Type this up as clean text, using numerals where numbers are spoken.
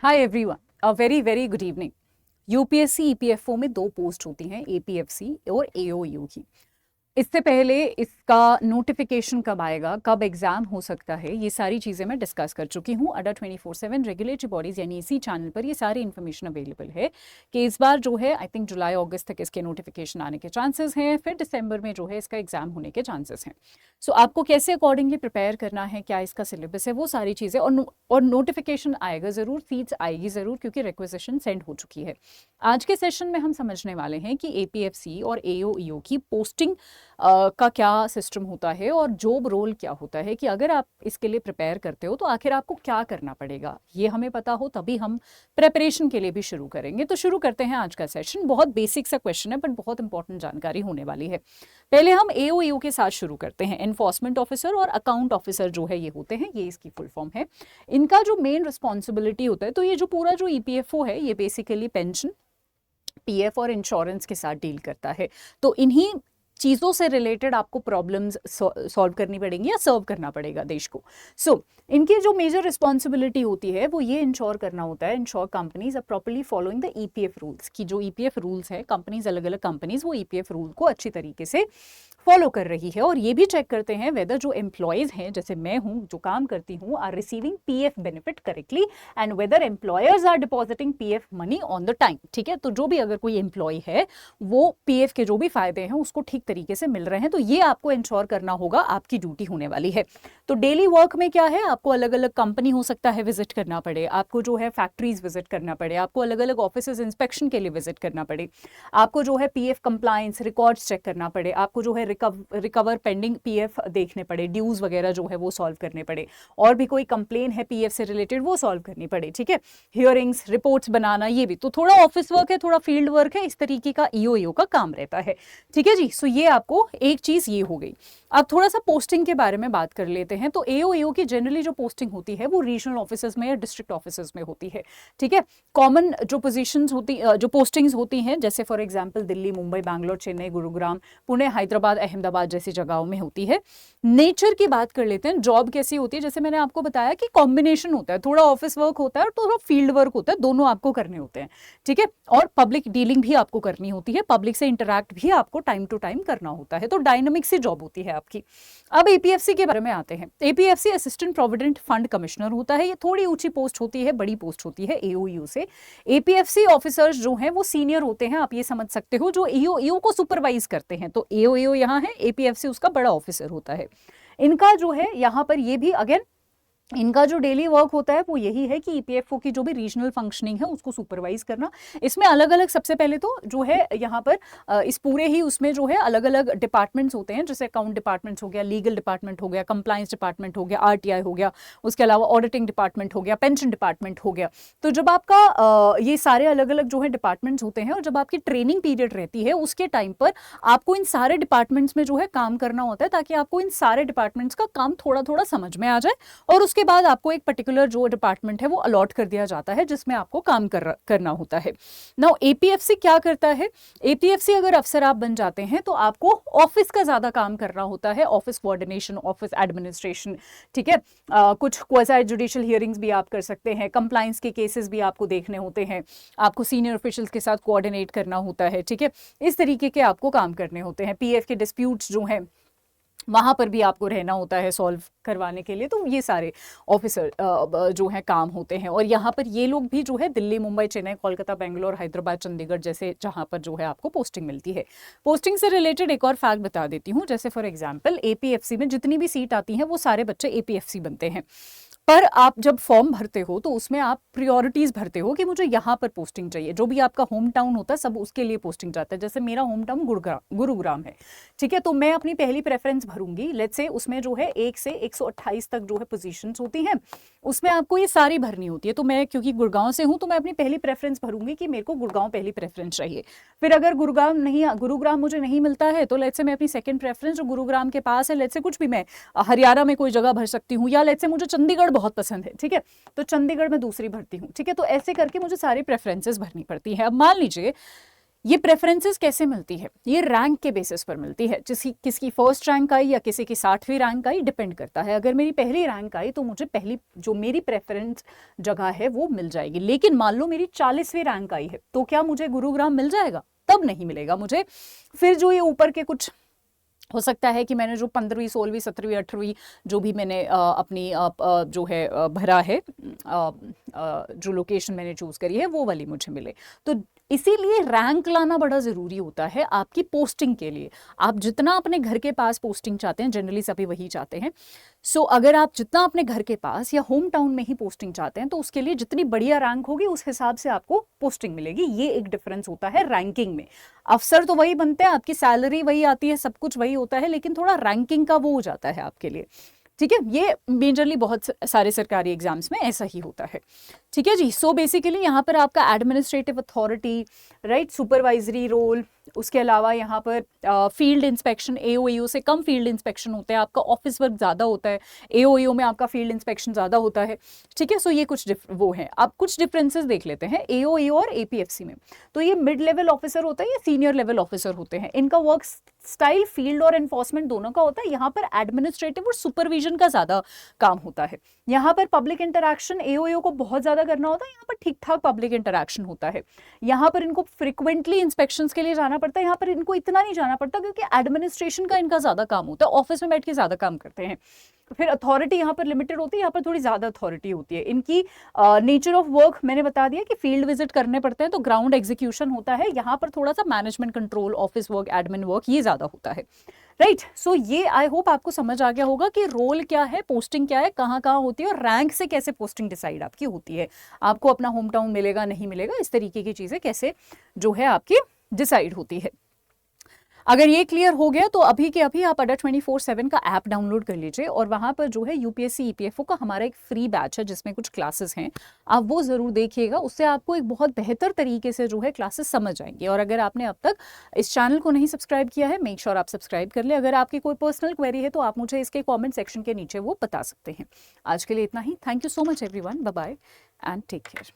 Hi everyone, a very very good evening. UPSC EPFO में दो post होती हैं, एपीएफसी और एओयू की। इससे पहले इसका नोटिफिकेशन कब आएगा, कब एग्जाम हो सकता है, ये सारी चीज़ें मैं डिस्कस कर चुकी हूँ। अडा 24/7 रेगुलेटरी बॉडीज़ यानी इसी चैनल पर ये सारी इन्फॉर्मेशन अवेलेबल है कि इस बार जो है आई थिंक जुलाई अगस्त तक इसके नोटिफिकेशन आने के चांसेस हैं, फिर दिसंबर में जो है इसका एग्जाम होने के चांसेस हैं। सो आपको कैसे अकॉर्डिंगली प्रिपेयर करना है, क्या इसका सिलेबस है, वो सारी चीज़ें और नोटिफिकेशन आएगा ज़रूर, सीट्स आएगी ज़रूर, क्योंकि रिक्वेजिशन सेंड हो चुकी है। आज के सेशन में हम समझने वाले हैं कि एपीएफसी और एओईओ की पोस्टिंग का क्या सिस्टम होता है और जॉब रोल क्या होता है, कि अगर आप इसके लिए प्रिपेयर करते हो तो आखिर आपको क्या करना पड़ेगा, ये हमें पता हो तभी हम प्रेपरेशन के लिए भी शुरू करेंगे। तो शुरू करते हैं आज का सेशन। बहुत बेसिक सा क्वेश्चन है बट बहुत इंपॉर्टेंट जानकारी होने वाली है। पहले हम एओईओ के साथ शुरू करते हैं। एनफोर्समेंट ऑफिसर और अकाउंट ऑफिसर जो है ये होते हैं, ये इसकी फुल फॉर्म है। इनका जो मेन रिस्पॉन्सिबिलिटी होता है, तो ये जो पूरा जो ईपीएफओ है ये बेसिकली पेंशन, पीएफ और इंश्योरेंस के साथ डील करता है। तो इन्हीं चीज़ों से रिलेटेड आपको प्रॉब्लम्स सॉल्व करनी पड़ेंगी या सर्व करना पड़ेगा देश को। इनकी जो मेजर रिस्पॉन्सिबिलिटी होती है वो ये इंश्योर करना होता है, ensure companies are properly following the EPF rules, की जो ईपीएफ रूल्स है, कंपनीज अलग अलग कंपनीज वो ईपीएफ रूल को अच्छी तरीके से फॉलो कर रही है। और ये भी चेक करते हैं वेदर जो एम्प्लॉयज हैं, जैसे मैं हूँ जो काम करती हूँ, are receiving PF benefit correctly and whether employers are depositing PF money on the time. ठीक है, तो जो भी अगर कोई एम्प्लॉय है वो पीएफ के जो भी फायदे हैं उसको ठीक तरीके से मिल रहे हैं, तो ये आपको इंश्योर करना होगा, आपकी ड्यूटी होने वाली है। तो डेली वर्क में क्या है, आपको अलग अलग कंपनी हो सकता है विजिट करना पड़े, आपको जो है फैक्ट्रीज विजिट करना पड़े, आपको अलग अलग ऑफिसेज इंस्पेक्शन के लिए विजिट करना पड़े, आपको जो है पीएफ कंप्लायंस रिकॉर्ड्स चेक करना पड़े, आपको जो है रिकवर पेंडिंग पीएफ देखने पड़े, ड्यूज वगैरह जो है वो सॉल्व करने पड़े, और भी कोई कंप्लेन है पीएफ से रिलेटेड वो सॉल्व करनी पड़े। ठीक है, हियरिंग्स, रिपोर्ट्स बनाना, ये भी तो थोड़ा ऑफिस वर्क है, थोड़ा फील्ड वर्क है, इस तरीके का ईओईओ का काम रहता है। ठीक है जी, सो ये आपको एक चीज ये हो गई। अब थोड़ा सा पोस्टिंग के बारे में बात कर लेते हैं। तो एओईओ की जनरली जो पोस्टिंग होती है वो रीजनल ऑफिसेज में या डिस्ट्रिक्ट ऑफिसेज में होती है। ठीक है, कॉमन जो पोजीशंस होती, जो पोस्टिंग्स होती हैं, जैसे फॉर एग्जांपल दिल्ली, मुंबई, बैंगलोर, चेन्नई, गुरुग्राम, पुणे, हैदराबाद, अहमदाबाद जैसी जगहों में होती है। नेचर की बात कर लेते हैं, जॉब कैसी होती है, जैसे मैंने आपको बताया कि कॉम्बिनेशन होता है, थोड़ा ऑफिस वर्क होता है और थोड़ा फील्ड वर्क होता है, दोनों आपको करने होते हैं। ठीक है, और पब्लिक डीलिंग भी आपको करनी होती है, पब्लिक से इंटरैक्ट भी आपको टाइम टू टाइम करना होता है। तो डायनामिक सी जॉब होती है आपकी। अब एपीएफसी के बारे में आते हैं। APFC assistant provident fund commissioner होता है, ये थोड़ी ऊंची पोस्ट होती है, बड़ी पोस्ट होती है एओईओ से। एपीएफसी ऑफिसर्स जो हैं वो सीनियर होते हैं, आप ये समझ सकते हो, जो एओईओ को सुपरवाइज करते हैं। तो एओईओ यहाँ है, एपीएफसी उसका बड़ा ऑफिसर होता है। इनका जो है यहाँ पर ये भी अगेन, इनका जो डेली वर्क होता है वो यही है कि ईपीएफओ की जो भी रीजनल फंक्शनिंग है उसको सुपरवाइज करना। इसमें अलग अलग, सबसे पहले तो जो है यहाँ पर इस पूरे ही उसमें जो है अलग अलग डिपार्टमेंट्स होते हैं, जैसे अकाउंट डिपार्टमेंट्स हो गया, लीगल डिपार्टमेंट हो गया, कंप्लायंस डिपार्टमेंट हो गया, आरटीआई हो गया, उसके अलावा ऑडिटिंग डिपार्टमेंट हो गया, पेंशन डिपार्टमेंट हो गया। तो जब आपका ये सारे अलग अलग जो है डिपार्टमेंट्स होते हैं, और जब आपकी ट्रेनिंग पीरियड रहती है उसके टाइम पर आपको इन सारे डिपार्टमेंट्स में जो है काम करना होता है, ताकि आपको इन सारे डिपार्टमेंट्स का काम थोड़ा थोड़ा समझ में आ जाए, और उसके बाद आपको एक पर्टिकुलर जो डिपार्टमेंट है वो अलॉट कर दिया जाता है जिसमें आपको काम करना होता है। नाउ एपीएफसी क्या करता है, एपीएफसी अगर अफसर आप बन जाते हैं तो आपको ऑफिस का ज्यादा काम करना होता है, ऑफिस कोऑर्डिनेशन, ऑफिस एडमिनिस्ट्रेशन। ठीक है, कुछ क्वाज़ी जुडिशियल हियरिंग्स भी आप कर सकते हैं, कंप्लायंस के केसेस भी आपको देखने होते हैं, आपको सीनियर ऑफिशियल्स के साथ कोऑर्डिनेट करना होता है। ठीक है, इस तरीके के आपको काम करने होते हैं। पीएफ के डिस्प्यूट्स जो हैं वहाँ पर भी आपको रहना होता है सॉल्व करवाने के लिए। तो ये सारे ऑफिसर जो है काम होते हैं। और यहाँ पर ये लोग भी जो है दिल्ली, मुंबई, चेन्नई, कोलकाता, बेंगलोर, हैदराबाद, चंडीगढ़ जैसे जहाँ पर जो है आपको पोस्टिंग मिलती है। पोस्टिंग से रिलेटेड एक और फैक्ट बता देती हूँ, जैसे फॉर एग्जाम्पल एपीएफसी में जितनी भी सीट आती हैं वो सारे बच्चे एपीएफसी बनते हैं, पर आप जब फॉर्म भरते हो तो उसमें आप प्रियोरिटीज भरते हो कि मुझे यहाँ पर पोस्टिंग चाहिए। जो भी आपका होम टाउन होता है सब उसके लिए पोस्टिंग जाता है। जैसे मेरा होम टाउन गुरुग्राम है, ठीक है, तो मैं अपनी पहली प्रेफरेंस भरूंगी। लेट्स से उसमें जो है 1 से 128 तक जो है पोजीशंस होती हैं, उसमें आपको ये सारी भरनी होती है। तो मैं क्योंकि गुड़गांव से हूँ तो मैं अपनी पहली प्रेफरेंस भरूंगी कि मेरे को गुड़गांव पहली प्रेफरेंस चाहिए। फिर अगर गुरुग्राम मुझे नहीं मिलता है तो लेट्स से मैं अपनी सेकंड प्रेफरेंस जो गुरुग्राम के पास है, लेट्स से कुछ भी, मैं हरियाणा में कोई जगह भर सकती हूँ, या लेट्स से मुझे चंडीगढ़ बहुत पसंद है, ठीक है, तो चंडीगढ़ में दूसरी भरती हूँ। ठीक है, तो ऐसे करके मुझे सारी प्रेफरेंसेस भरनी पड़ती है। अब मान लीजिए ये प्रेफरेंसेस कैसे मिलती है? ये रैंक के बेसिस पर मिलती है। किसकी फर्स्ट रैंक आई या किसी की 60वीं रैंक आई, डिपेंड करता है। अगर मेरी पहली रैंक आई तो मुझे पहली जो मेरी प्रेफरेंस जगह है वो मिल जाएगी। लेकिन मान लो मेरी 40वीं रैंक आई है, तो क्या मुझे गुरुग्राम मिल जाएगा? तब नहीं मिलेगा मुझे। फिर जो ये ऊपर के कुछ हो सकता है कि मैंने जो 15वीं 16वीं 17वीं 18वीं जो भी मैंने अपनी जो है भरा है, जो लोकेशन मैंने चूज़ करी है वो वाली मुझे मिले। तो इसीलिए रैंक लाना बड़ा ज़रूरी होता है आपकी पोस्टिंग के लिए। आप जितना अपने घर के पास पोस्टिंग चाहते हैं, जनरली सभी वही चाहते हैं। सो अगर आप जितना अपने घर के पास या होम टाउन में ही पोस्टिंग चाहते हैं तो उसके लिए जितनी बढ़िया रैंक होगी उस हिसाब से आपको पोस्टिंग मिलेगी। ये एक डिफरेंस होता है रैंकिंग में। अफसर तो वही बनते हैं, आपकी सैलरी वही आती है, सब कुछ वही होता है, लेकिन थोड़ा रैंकिंग का वो हो जाता है आपके लिए। ठीक है, ये मेजरली बहुत सारे सरकारी एग्जाम्स में ऐसा ही होता है। ठीक है जी। सो बेसिकली यहाँ पर आपका administrative authority, right, supervisory role, उसके अलावा यहाँ पर फील्ड इंस्पेक्शन, एओईओ से कम फील्ड इंस्पेक्शन होता है, आपका ऑफिस वर्क ज़्यादा होता है, एओईओ में आपका फील्ड इंस्पेक्शन ज़्यादा होता है। ठीक है, सो ये कुछ वो हैं। अब कुछ डिफरेंसेस देख लेते हैं एओईओ और एपीएफसी में। तो ये मिड लेवल ऑफिसर होता है, ये सीनियर लेवल ऑफिसर होते हैं। इनका वर्क स्टाइल फील्ड और एनफोर्समेंट दोनों का होता है। यहाँ पर एडमिनिस्ट्रेटिव और सुपरविजन का ज़्यादा काम होता है। यहाँ पर पब्लिक इंटरैक्शन एओईओ को बहुत ज़्यादा करना होता है, यहाँ पर ठीक ठाक पब्लिक इंटरैक्शन होता है। यहाँ पर इनको फ्रिक्वेंटली इंस्पेक्शंस के लिए जाना पड़ता है, यहाँ पर इनको इतना नहीं जाना पड़ता क्योंकि एडमिनिस्ट्रेशन का इनका ज़्यादा काम होता है, ऑफिस में बैठ के ज़्यादा काम करते हैं। फिर अथॉरिटी यहाँ पर लिमिटेड होती है, यहाँ पर थोड़ी ज़्यादा अथॉरिटी होती है। इनकी नेचर ऑफ वर्क मैंने बता दिया कि फील्ड विजिट करने पड़ते हैं, तो ग्राउंड एग्जीक्यूशन होता है। यहाँ पर थोड़ा सा management control, office work, admin work ये ज़्यादा होता है। राइट, सो ये आई होप आपको समझ आ गया होगा कि रोल क्या है, पोस्टिंग क्या है, कहाँ कहाँ होती है और रैंक से कैसे पोस्टिंग डिसाइड आपकी होती है। आपको अपना होम टाउन मिलेगा नहीं मिलेगा, इस तरीके की चीज़ें कैसे जो है आपकी डिसाइड होती है। अगर ये क्लियर हो गया तो अभी के अभी आप अड्डा 24/7 का ऐप डाउनलोड कर लीजिए और वहाँ पर जो है यूपीएससी ईपीएफओ का हमारा एक फ्री बैच है जिसमें कुछ क्लासेस हैं, आप वो ज़रूर देखिएगा। उससे आपको एक बहुत बेहतर तरीके से जो है क्लासेस समझ आएंगी। और अगर आपने अब तक इस चैनल को नहीं सब्सक्राइब किया है, मेक श्योर आप सब्सक्राइब कर ले। अगर आपकी कोई पर्सनल क्वेरी है तो आप मुझे इसके कॉमेंट सेक्शन के नीचे वो बता सकते हैं। आज के लिए इतना ही। Thank you so much everyone, bye bye and take care.